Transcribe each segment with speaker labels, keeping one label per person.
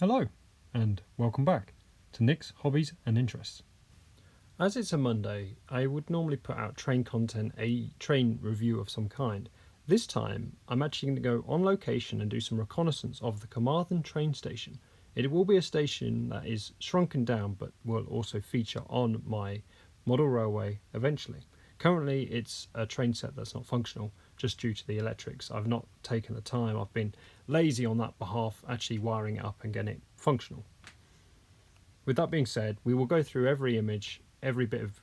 Speaker 1: Hello, and welcome back to Nick's Hobbies and Interests. As it's a Monday, I would normally put out train content, a train review of some kind. This time, I'm actually going to go on location and do some reconnaissance of the Carmarthen Train Station. It will be a station that is shrunken down, but will also feature on my model railway eventually. Currently, it's a train set that's not functional, just due to the electrics. I've not taken the time, I've been lazy on that behalf, actually wiring it up and getting it functional. With that being said, we will go through every image, every bit of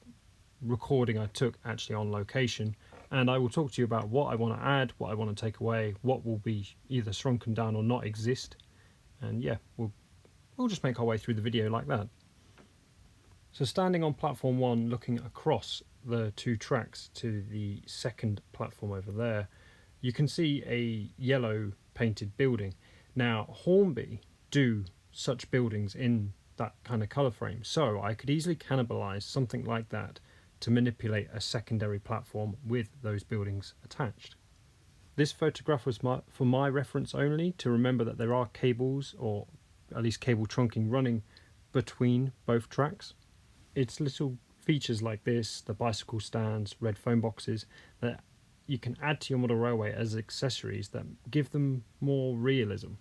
Speaker 1: recording I took actually on location, and I will talk to you about what I want to add, what I want to take away, what will be either shrunken down or not exist. And yeah, we'll just make our way through the video like that. So standing on platform 1, looking across the two tracks to the second platform over there, you can see a yellow painted building. Now Hornby do such buildings in that kind of colour frame, so I could easily cannibalise something like that to manipulate a secondary platform with those buildings attached. This photograph was for my reference only, to remember that there are cables, or at least cable trunking, running between both tracks. It's little features like this, the bicycle stands, red phone boxes, that you can add to your model railway as accessories that give them more realism.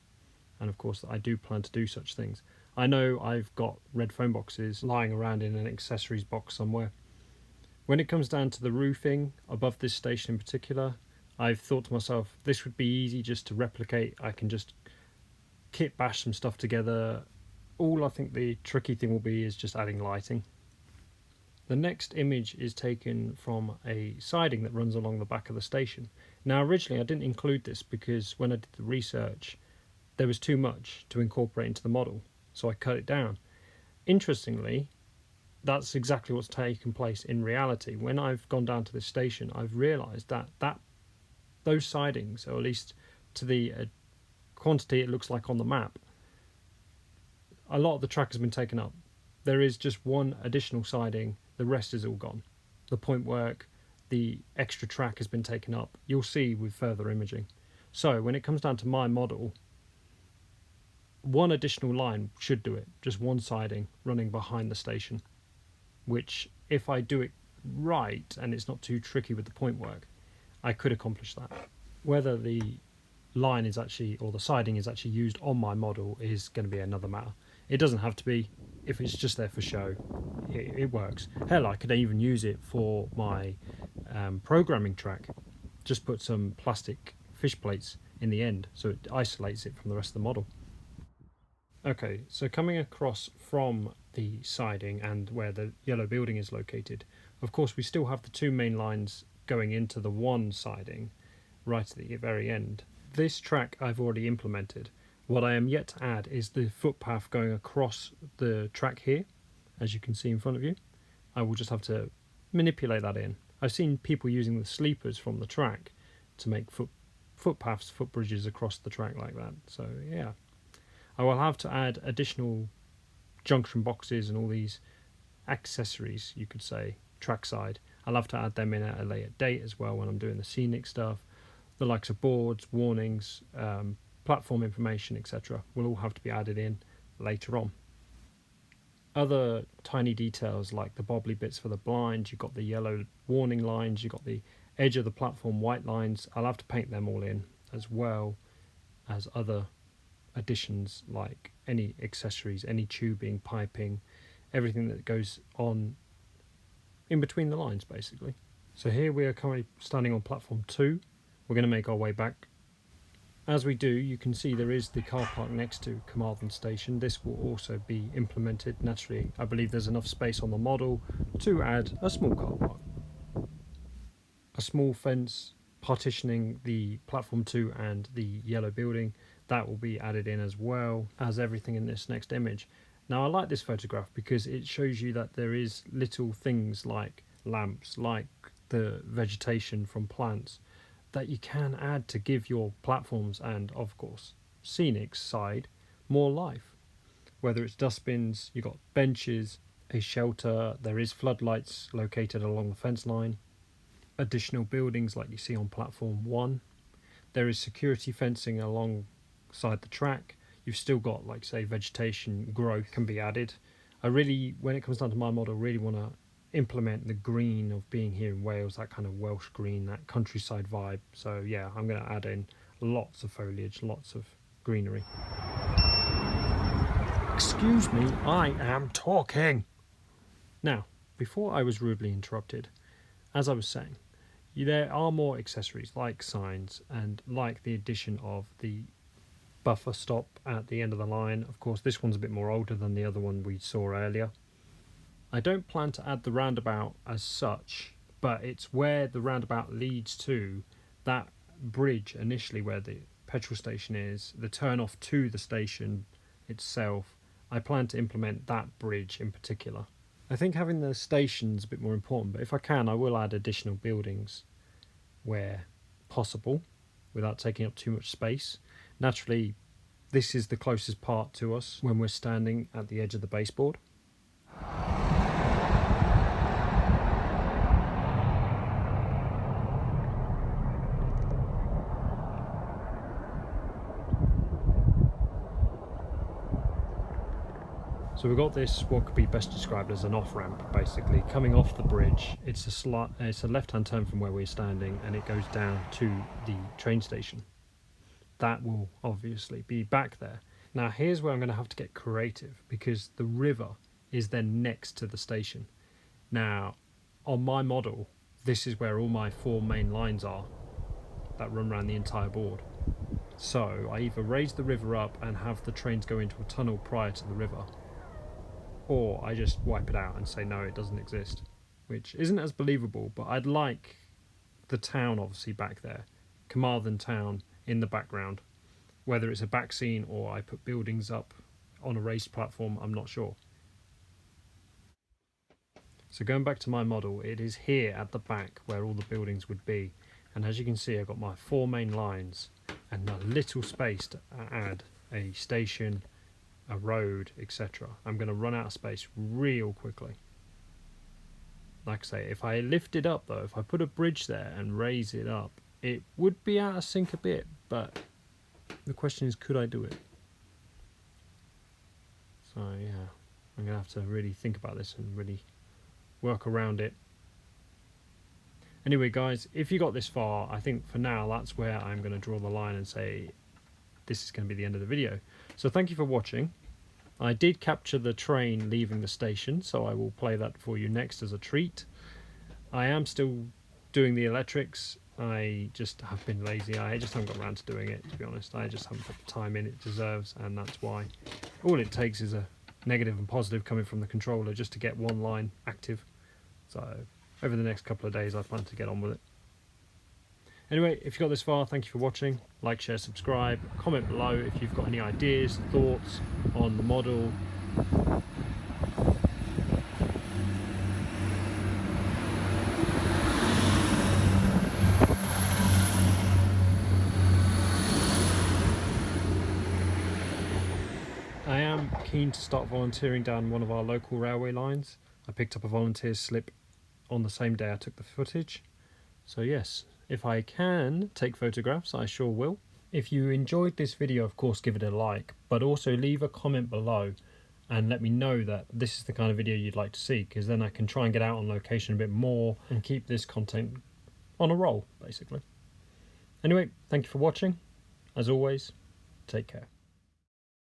Speaker 1: And of course, I do plan to do such things. I know I've got red phone boxes lying around in an accessories box somewhere. When it comes down to the roofing above this station in particular, I've thought to myself, this would be easy just to replicate. I can just kit bash some stuff together. All I think the tricky thing will be is just adding lighting. The next image is taken from a siding that runs along the back of the station. Now originally I didn't include this because when I did the research there was too much to incorporate into the model, so I cut it down. Interestingly, that's exactly what's taken place in reality. When I've gone down to this station, I've realised that those sidings, or at least to the quantity it looks like on the map, a lot of the track has been taken up. There is just one additional siding, the rest is all gone. The point work, the extra track has been taken up. You'll see with further imaging. So when it comes down to my model, one additional line should do it, just one siding running behind the station, which if I do it right and it's not too tricky with the point work, I could accomplish that. Whether the line is actually, or the siding is actually used on my model is going to be another matter. It doesn't have to be. If it's just there for show, it works. Hell, I could even use it for my programming track. Just put some plastic fish plates in the end so it isolates it from the rest of the model. Okay, so coming across from the siding and where the yellow building is located, of course we still have the two main lines going into the one siding right at the very end. This track I've already implemented. What I am yet to add is the footpath going across the track here, as you can see in front of you. I will just have to manipulate that in. I've seen people using the sleepers from the track to make footpaths, footbridges across the track like that. So yeah, I will have to add additional junction boxes and all these accessories, you could say, trackside. I'll have to add them in at a later date as well when I'm doing the scenic stuff. The likes of boards, warnings, platform information, etc. will all have to be added in later on. Other tiny details like the bobbly bits for the blind, you've got the yellow warning lines, you've got the edge of the platform white lines. I'll have to paint them all in, as well as other additions like any accessories, any tubing, piping, everything that goes on in between the lines basically. So here we are currently standing on platform 2. We're going to make our way back. As we do, you can see there is the car park next to Carmarthen Station. This will also be implemented. Naturally, I believe there's enough space on the model to add a small car park. A small fence partitioning the platform 2 and the yellow building, that will be added in as well as everything in this next image. Now I like this photograph because it shows you that there is little things like lamps, like the vegetation from plants, that you can add to give your platforms and, of course, scenic side more life. Whether it's dustbins, you've got benches, a shelter, there is floodlights located along the fence line, additional buildings like you see on platform 1. There is security fencing alongside the track. you've still got, like, say, vegetation growth can be added. I really, when it comes down to my model, really want to implement the green of being here in Wales, that kind of Welsh green, that countryside vibe. So yeah, I'm going to add in lots of foliage, lots of greenery. Excuse me, I am talking. Now, before I was rudely interrupted, as I was saying, there are more accessories like signs and like the addition of the buffer stop at the end of the line. Of course, this one's a bit more older than the other one we saw earlier. I don't plan to add the roundabout as such, but it's where the roundabout leads to, that bridge initially where the petrol station is, the turn off to the station itself. I plan to implement that bridge in particular. I think having the station's a bit more important, but if I can, I will add additional buildings where possible without taking up too much space. Naturally, this is the closest part to us when we're standing at the edge of the baseboard. So we've got this, what could be best described as an off-ramp, basically. Coming off the bridge, it's a left-hand turn from where we're standing, and it goes down to the train station. That will obviously be back there. Now here's where I'm going to have to get creative, because the river is then next to the station. Now, on my model, this is where all my 4 main lines are that run around the entire board. So I either raise the river up and have the trains go into a tunnel prior to the river, or I just wipe it out and say no, it doesn't exist, which isn't as believable. But I'd like the town obviously back there, Carmarthen Town in the background. Whether it's a back scene or I put buildings up on a raised platform, I'm not sure. So going back to my model, it is here at the back where all the buildings would be, and as you can see, I've got my 4 main lines and a little space to add a station, a road, etc. I'm going to run out of space real quickly. Like I say, if I lift it up though, if I put a bridge there and raise it up, it would be out of sync a bit, but the question is, could I do it? So yeah, I'm going to have to really think about this and really work around it. Anyway guys, if you got this far, I think for now that's where I'm going to draw the line and say this is going to be the end of the video. So thank you for watching. I did capture the train leaving the station, so I will play that for you next as a treat. I am still doing the electrics. I just have been lazy. I just haven't got around to doing it, to be honest. I just haven't put the time in it deserves, and that's why. All it takes is a negative and positive coming from the controller just to get one line active. So over the next couple of days I plan to get on with it. Anyway, if you got this far, thank you for watching. Like, share, subscribe, comment below if you've got any ideas, thoughts on the model. I am keen to start volunteering down one of our local railway lines. I picked up a volunteer slip on the same day I took the footage. So yes, if I can take photographs, I sure will. If you enjoyed this video, of course, give it a like, but also leave a comment below and let me know that this is the kind of video you'd like to see, because then I can try and get out on location a bit more and keep this content on a roll, basically. Anyway, thank you for watching. As always, take care.